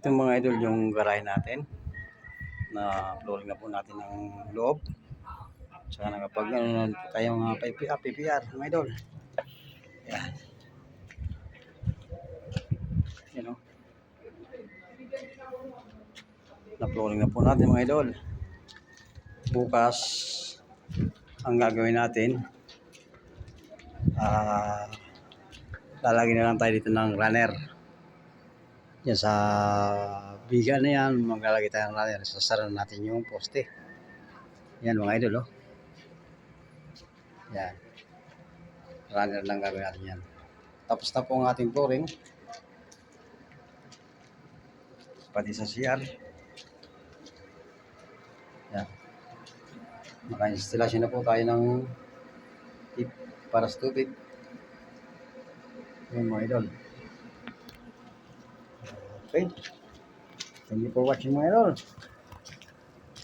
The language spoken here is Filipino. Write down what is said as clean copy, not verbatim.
Ito mga idol yung garahe natin na flooring na po natin ng loob. Saka nakapag tayo mga PPR mga idol. Yan. Yan o. Na flooring na po natin mga idol. Bukas ang gagawin natin lalagyan na lang tayo dito ng runner. Yan sa biga na yan, maglalagay tayo ng runner. Sasara natin yung poste. Yan mga idol oh. Yan. Runner lang gagawin natin yan. Tapos na po ang ating flooring. Pati sa CR. Yan. Maka-installation na po tayo ng tip para sa tubig. Yan mga idol. Okay. Thank you for watching mga idol.